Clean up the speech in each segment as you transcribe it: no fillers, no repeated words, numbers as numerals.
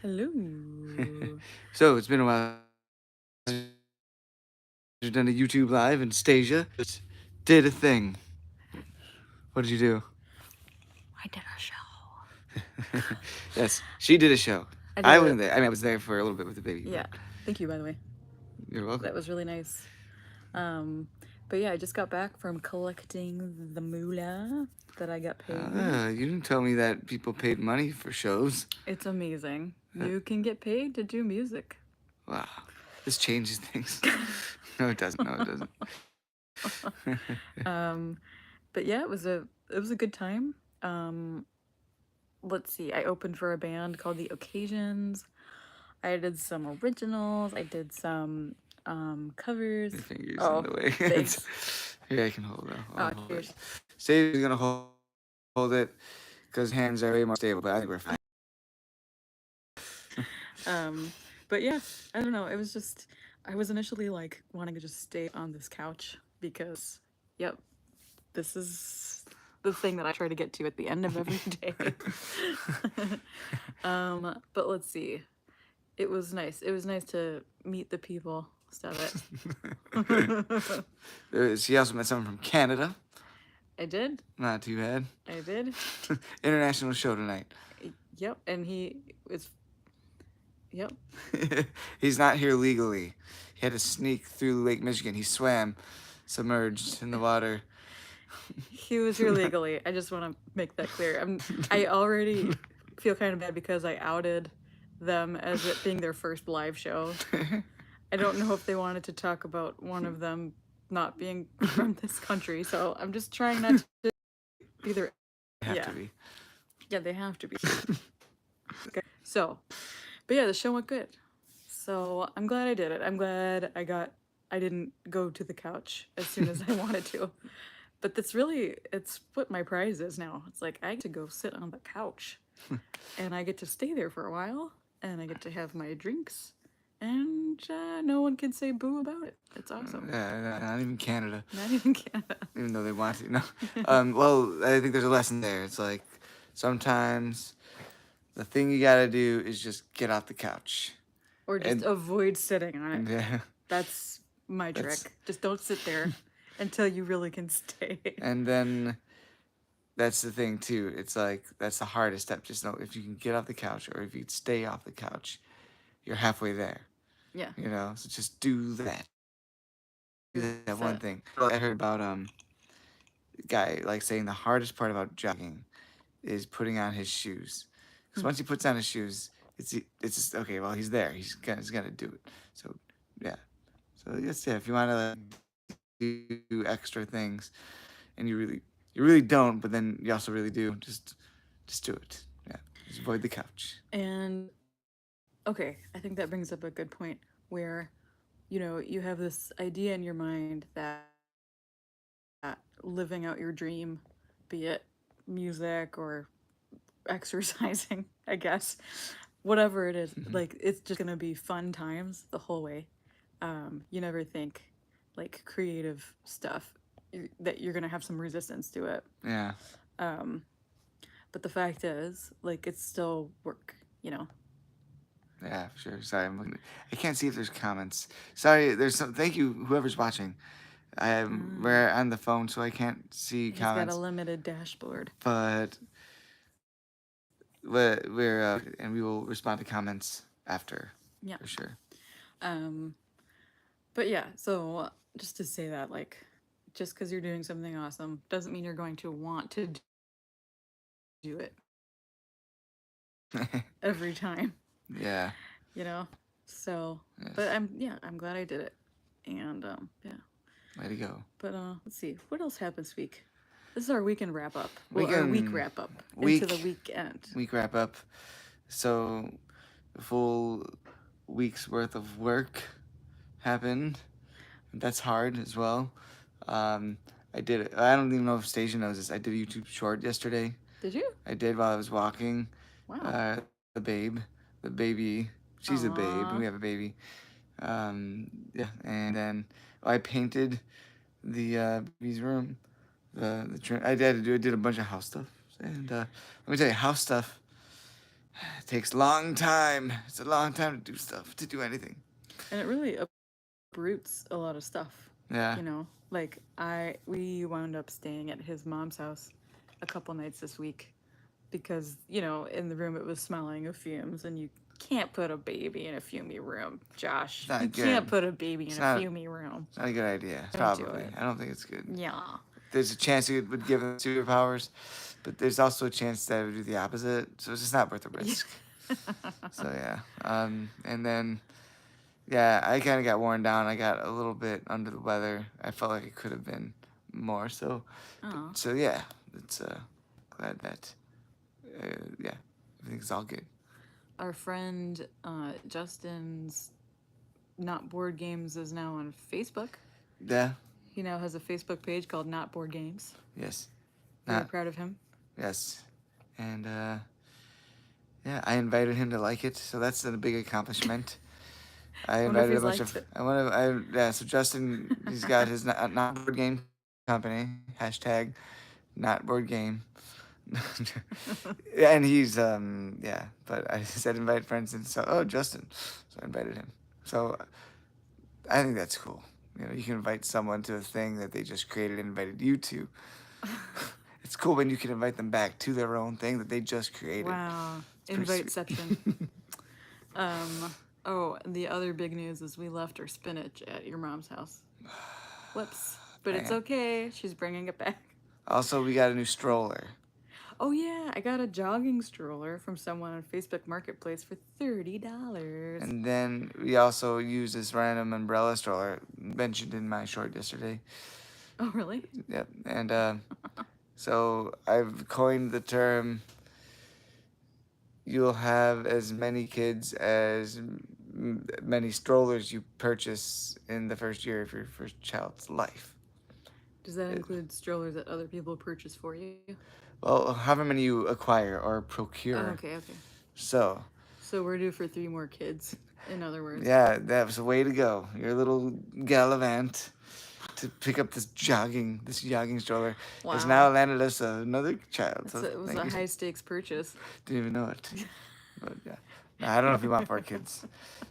Hello. So it's been a while. You've done a YouTube live, and Stasia just did a thing. What did you do? I did a show. Yes, she did a show. I did I a wasn't there. I mean, I was there for a little bit with the baby, yeah. but Thank you, by the way. you're welcome. That was really nice. Um, but yeah, I just got back from collecting the moolah that I got paid. You didn't tell me that people paid money for shows. It's amazing. You can get paid to do music. Wow, this changes things. No, it doesn't. No, it doesn't. um, but yeah, it was a good time. Um, let's see. I opened for a band called The Occasions. I did some originals. I did some covers. Your fingers in Oh, the way. thanks. Here, I can hold it. Oh, I'll hold it. cheers. Stasia's gonna hold it because hands are way more stable, but I think we're fine. Um, but yeah, I don't know. It was just I was initially like wanting to just stay on this couch because, yep, this is the thing that I try to get to at the end of every day. But let's see. It was nice. It was nice to meet the people. Stop it. She also met someone from Canada. I did. Not too bad. I did. International show tonight. Yep. And he is. Yep. He's not here legally. He had to sneak through Lake Michigan. He swam submerged in the water. He was here legally. I just want to make that clear. I already feel kind of bad because I outed them as it being their first live show. I don't know if they wanted to talk about one of them not being from this country, so I'm just trying not to be their. Have Yeah. to be. Yeah, they have to be. Okay. So, but yeah, the show went good. So I'm glad I did it. I'm glad I didn't go to the couch as soon as I wanted to. But it's what my prize is now. It's like I get to go sit on the couch and I get to stay there for a while and I get to have my drinks and no one can say boo about it. It's awesome. Not even Canada. Not even Canada. Even though they want to. No. Well, I think there's a lesson there. It's like sometimes the thing you gotta do is just get off the couch. Or just And- avoid sitting on it. Yeah. That's my That's- trick. Just don't sit there until you really can stay. And then that's the thing too. It's like that's the hardest step. Just know if you can get off the couch or if you can stay off the couch, you're halfway there. Yeah. You know, so just do that. Do that one So- thing. I heard about guy like saying the hardest part about jogging is putting on his shoes. Because once he puts on his shoes, it's just okay. Well, he's there. He's gonna do it. So yeah. So yes, yeah. If you want to do extra things, and you really don't, but then you also really do, just do it. Yeah. Just avoid the couch. And okay, I think that brings up a good point where, you have this idea in your mind that living out your dream, be it music or exercising, I guess, whatever it is, like it's just gonna be fun times the whole way. You never think like creative stuff that you're gonna have some resistance to it. Yeah. But the fact is, like, it's still work, you know? Yeah, for sure. Sorry, I can't see if there's comments. Sorry, there's some. Thank you, whoever's watching. We're on the phone, so I can't see He's got comments. a limited dashboard. But and we will respond to comments after. Yeah. For sure. But yeah, so just to say that, like, just because you're doing something awesome doesn't mean you're going to want to do it every time, Yeah. you know? So, Yes. but I'm glad I did it. And, yeah. Way to go. But, let's see, what else happened this week? This is our weekend wrap up. Well, our Weekend- week wrap up week- into the weekend. Week wrap up. So, the full week's worth of work happened. That's hard as well. I did it. I don't even know if Stasia knows this. I did a YouTube short yesterday. Did you? I did while I was walking. Wow. The baby. She's a babe, Aw. and we have a baby. Yeah, and then I painted the baby's room. I did a bunch of house stuff, and let me tell you, house stuff It takes a long time. It's a long time to do stuff, to do anything. And it really uproots a lot of stuff. Yeah. You know, like we wound up staying at his mom's house a couple nights this week because, you know, in the room it was smelling of fumes and you can't put a baby in a fumey room, Josh. It's not You good. can't put a baby It's in not- a fumey room. It's not a good idea. Don't do Probably. it. I don't think it's good. Yeah. There's a chance it would give them superpowers, but there's also a chance that it would do the opposite. So it's just not worth the risk. So yeah. And then, yeah, I kind of got worn down. I got a little bit under the weather. I felt like it could have been more. So, Oh. so yeah, it's glad that, yeah, everything's all good. Our friend Justin's Not Board Games is now on Facebook. Yeah. He now has a Facebook page called Not Board Games. Yes. Very Not- proud of him. Yes. And yeah, I invited him to like it, so that's a big accomplishment. I Wonder if invited a he's bunch liked of. it. Yeah. So Justin, he's got his not board game company hashtag not board game. And he's yeah, but I said invite friends, and so Justin, so I invited him. So I think that's cool. You know, you can invite someone to a thing that they just created and invited you to. It's cool when you can invite them back to their own thing that they just created. Wow. pretty sweet. Inviteception. Oh, the other big news is we left our spinach at your mom's house. Whoops. But it's Man. okay. She's bringing it back. Also, we got a new stroller. Oh, yeah. I got a jogging stroller from someone on Facebook Marketplace for $30. And then we also use this random umbrella stroller mentioned in my short yesterday. Oh, really? Yep. And so I've coined the term you'll have as many kids as many strollers you purchase in the first year of your first child's life. Does that include strollers that other people purchase for you? Well, however many you acquire or Oh, procure. okay. So, So we're due for 3 more kids, in other words. yeah, that was a way to go. Your little gallivant to pick up this jogging stroller has Wow. now landed us another child. So It was thank a you. high stakes purchase. Didn't even know it. But yeah. No, I don't know if you want 4 kids.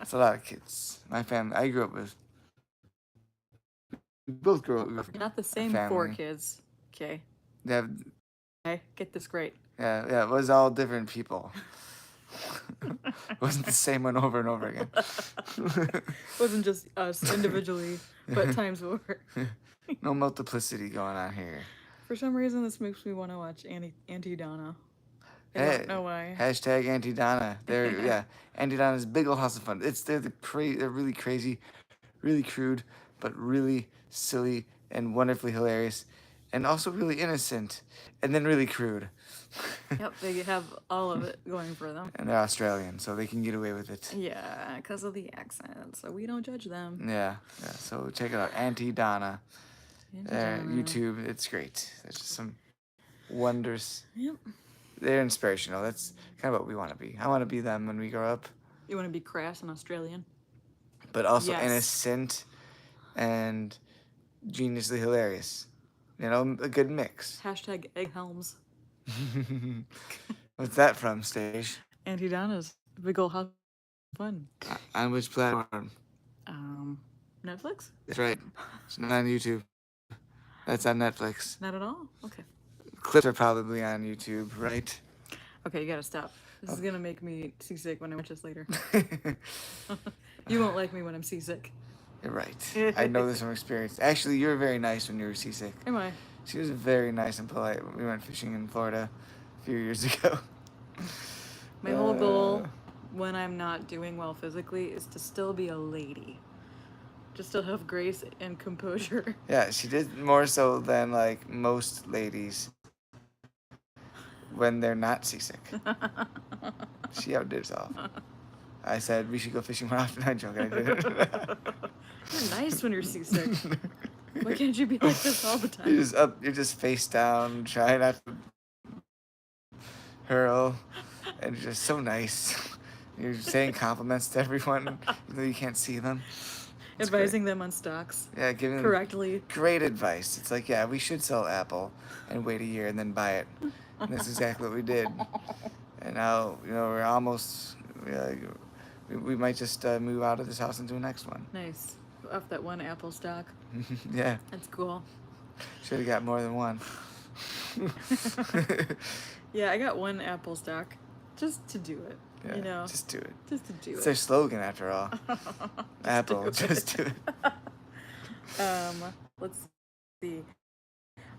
It's a lot of kids. My family, I grew up with. We both grew up. Not the same 4 family. kids. Okay. They have, Okay, get this great. yeah, it was all different people. It wasn't the same one over and over again. Wasn't just us individually, but times 4. No multiplicity going on here. For some reason, this makes me want to watch Auntie Donna. I Hey, don't know why. Hashtag Auntie Donna. Yeah, Auntie Donna's big old house of fun. They're really crazy, really crude, but really silly and wonderfully hilarious, and also really innocent, and then really crude. Yep, they have all of it going for them. And they're Australian, so they can get away with it. Yeah, because of the accent, so we don't judge them. Yeah. So check it out, Auntie Donna. Auntie Donna. YouTube, it's great. There's just some wonders. Yep. They're inspirational. That's kind of what we want to be. I want to be them when we grow up, You want to be crass and Australian? but also Yes. innocent and geniusly hilarious. You know, a good mix. Hashtag egg helms. What's that from, Stage? Auntie Donna's big old house of fun. On which platform? Netflix? That's right. It's not on YouTube. That's on Netflix. Not at all? Okay. Clips are probably on YouTube, right? Okay, you gotta stop. This is gonna make me seasick when I watch this later. You won't like me when I'm seasick. You're right. I know this from experience. Actually, you were very nice when you were seasick. Am I? She was very nice and polite when we went fishing in Florida a few years ago. My whole goal when I'm not doing well physically is to still be a lady. Just still have grace and composure. Yeah, she did more so than like most ladies when they're not seasick. She outdid herself. I said we should go fishing more often. I'm joking. I did. You're nice when you're seasick. Why can't you be like this all the time? You're just face down, trying not to hurl, and you're just so nice. You're saying compliments to everyone, even though you can't see them. It's great. Advising them on stocks Yeah, giving them correctly. great advice. It's like, yeah, we should sell Apple and wait a year and then buy it. And that's exactly what we did. And now, we're almost, uh, we might just move out of this house into the next one. Nice. Off that one Apple stock. Yeah, That's cool. should have got more than one. Yeah, I got one Apple stock just to do it. Yeah, You know, just do it. just to do It's it. their slogan, after all. Apple, do just do it. Let's see.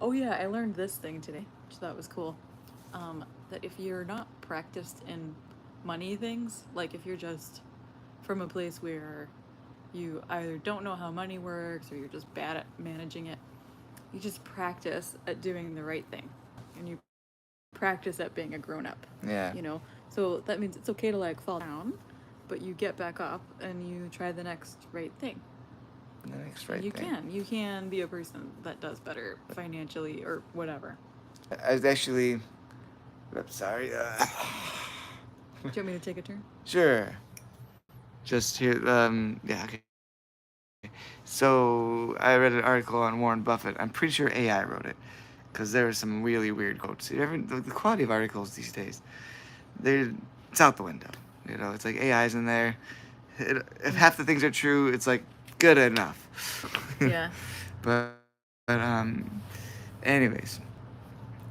Oh yeah, I learned this thing today, which I thought was cool. That if you're not practiced in money things, like if you're just from a place where you either don't know how money works or you're just bad at managing it, you just practice at doing the right thing, and you practice at being a grown up. Yeah. You know, so that means it's okay to like fall down, but you get back up and you try the next right thing. The next right You thing. you can be a person that does better financially or whatever. I was actually. I'm sorry. Do you want me to take a turn? Sure. Just here. Yeah. Okay. So I read an article on Warren Buffett. I'm pretty sure AI wrote it, because there were some really weird quotes. The quality of articles these days, it's out the window. It's like AI's in there. If half the things are true, it's like good enough. Yeah. but anyways,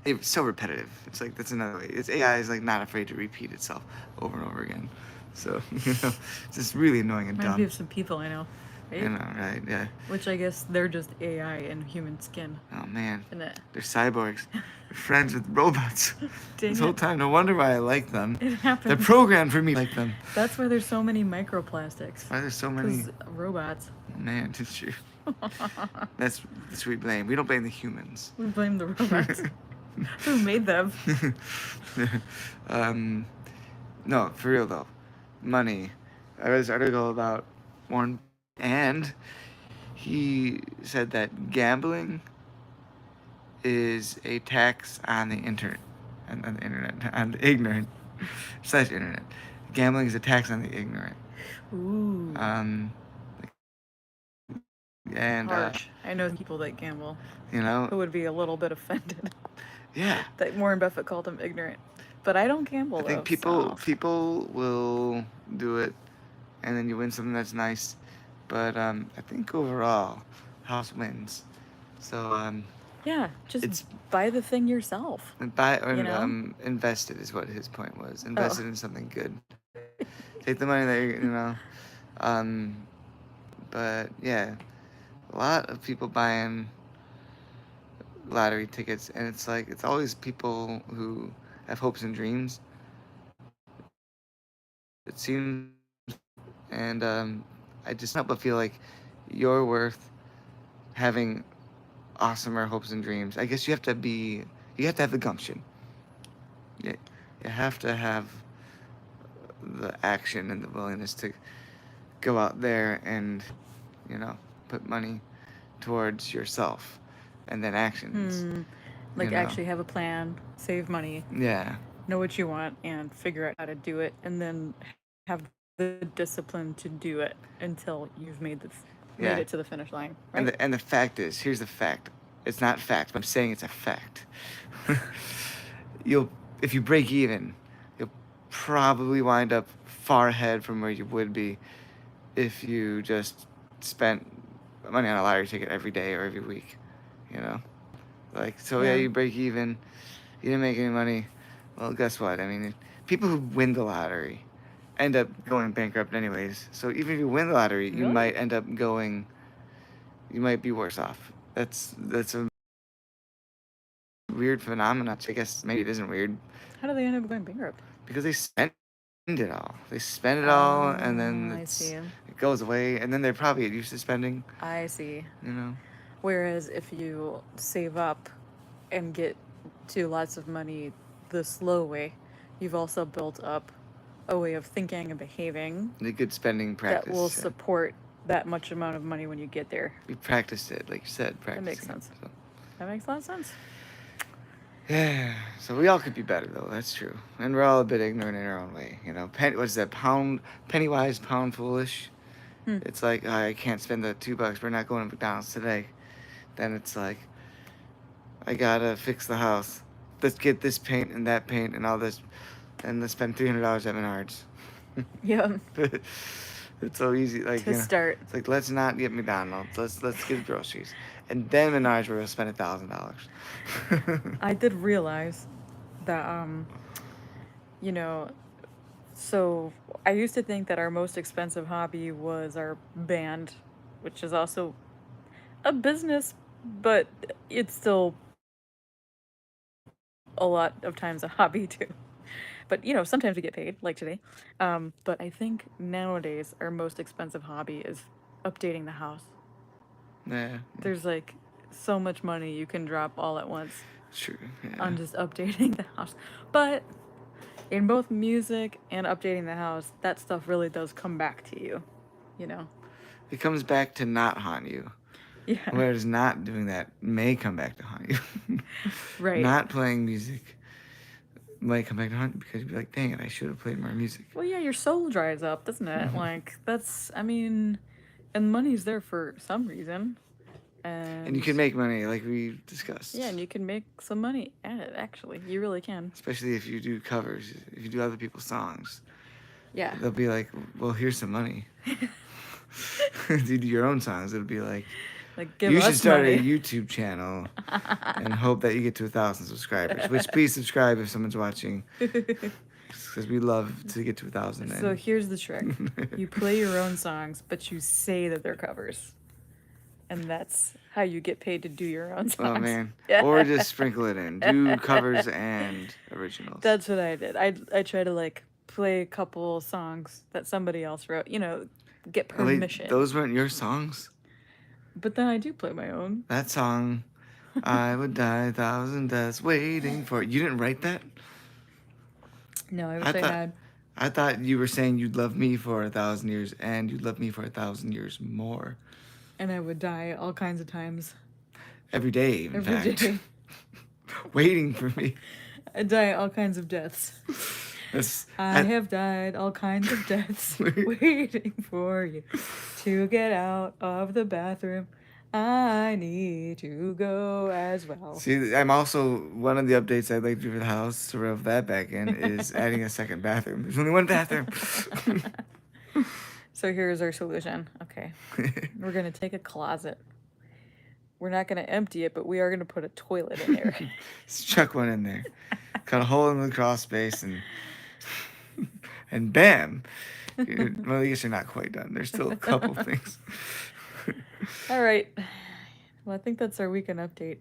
it's so repetitive. It's like, that's another way. AI is like not afraid to repeat itself over and over again. So it's just really annoying and Reminds me dumb. of some people I know, right? Right? Yeah. Which I guess they're just AI in human skin. Oh man, Isn't it? they're cyborgs. They're friends with robots. Dang This whole it. time, no wonder why I like them. It happens. They're programmed for me to like them. That's why there's so many microplastics. Why there's so many? Because robots. Man, it's true. That's we blame. We don't blame the humans. We blame the robots. Who made them? No, for real though. Money. I read this article about Warren, and he said that gambling is a tax on the internet, on the internet, on the ignorant / internet. Gambling is a tax on the ignorant. Ooh. And Harsh. I know people that gamble you know, who would be a little bit offended yeah. that Warren Buffett called them ignorant. But I don't gamble I think though, people so. people will do it, and then you win something that's nice. But I think overall, house wins. So Yeah, just it's buy the thing yourself. buy or You know? invested is what his point was. Invested in something good. Take the money that you're. But yeah, a lot of people buying lottery tickets, and it's like it's always people who have hopes and dreams. It seems, and I just not but feel like you're worth having awesomer hopes and dreams. I guess you have to have the gumption. You have to have the action and the willingness to go out there and, put money towards yourself, and then actions. Like You know. actually have a plan, save money, Yeah. know what you want, and figure out how to do it, and then have the discipline to do it until you've made Yeah. it to the finish line. Right? And the fact is, here's the fact. It's not fact, but I'm saying it's a fact. If you break even, you'll probably wind up far ahead from where you would be if you just spent money on a lottery ticket every day or every week. Yeah, Yeah. you break even, you didn't make any money. Well, guess what? I mean, people who win the lottery end up going bankrupt anyways. So even if you win the lottery, you Really? might end up you might be worse off. That's a weird phenomenon. I guess maybe it isn't weird, How do they end up going bankrupt? because they spend it all. They spend it all, and then I see. it goes away, and then they're probably used to spending. I see. You know. Whereas if you save up and get to lots of money the slow way, you've also built up a way of thinking and behaving The good spending practice. that will yeah. support that much amount of money when you get there. We practiced it, like you said. That makes practicing it, sense. so. That makes a lot of sense. Yeah. So we all could be better, though. That's true. And we're all a bit ignorant in our own way. What's that? Penny wise, pound foolish. It's like, I can't spend the $2. We're not going to McDonald's today. Then it's like, I gotta fix the house. Let's get this paint and that paint and all this. and let's spend $300 at Menards. Yeah. It's so easy. Like, To you know, start. it's like, let's not get McDonald's. Let's get groceries, and then Menards where we'll spend $1,000. I did realize that you know, so I used to think that our most expensive hobby was our band, which is also a business, but it's still a lot of times a hobby too. But sometimes we get paid, like today. But I think nowadays our most expensive hobby is updating the house. Yeah, There's like so much money you can drop all at once true. on Yeah. just updating the house. But in both music and updating the house, that stuff really does come back to you, you know? It comes back to not haunt you. Yeah. Whereas not doing that may come back to haunt you. Right. Not playing music might come back to haunt you because you'd be like, dang it, I should have played more music. Well, yeah, your soul dries up, doesn't it? Like, I mean, and money's there for some reason. And you can make money, like we discussed. Yeah, and you can make some money at it, actually. You really can. Especially if you do covers, if you do other people's songs. Yeah. They'll be like, well, here's some money. If you do your own songs, it'll be like, Like, give you us should start money. a YouTube channel and hope that you get to 1,000 subscribers. Which, please subscribe if someone's watching, because we love to get to 1,000. So here's the trick. You play your own songs, but you say that they're covers. And that's how you get paid to do your own songs. Oh man. Yeah. Or just sprinkle it in. Do covers and originals. That's what I did. I try to like play a couple songs that somebody else wrote, get Oh, wait, permission. those weren't your songs? But then I do play my own. That song, I would die 1,000 deaths waiting for it. You didn't write that? No, I wish I I thought- had. I thought you were saying you'd love me for 1,000 years and you'd love me for 1,000 years more. And I would die all kinds of times. Every day, in Every fact. day. Waiting for me. I die all kinds of deaths. That's, I have died all kinds of deaths waiting for you to get out of the bathroom. I need to go as well. See, I'm also, one of the updates I'd like to do for the house to rev that back in is adding a second bathroom. There's only one bathroom. So here's our solution. Okay. We're going to take a closet. We're not going to empty it, but we are going to put a toilet in there. Just chuck one in there. Cut a hole in the crawl space and bam. Well, I guess you're not quite done. There's still a couple things. All right. Well, I think that's our weekend update.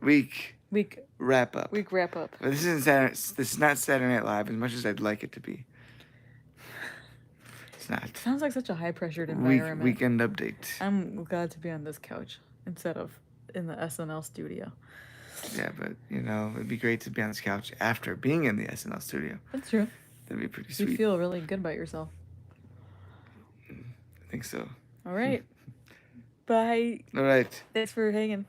Week Week wrap up. wrap up. But this is not Saturday Night Live as much as I'd like it to be. It's not. Sounds like such a high pressured environment. Weekend update. I'm glad to be on this couch instead of in the SNL studio. Yeah, but it'd be great to be on this couch after being in the SNL studio. That's true. That'd be pretty You sweet. feel really good about yourself. I think so. All right. Bye. All right. Thanks for hanging.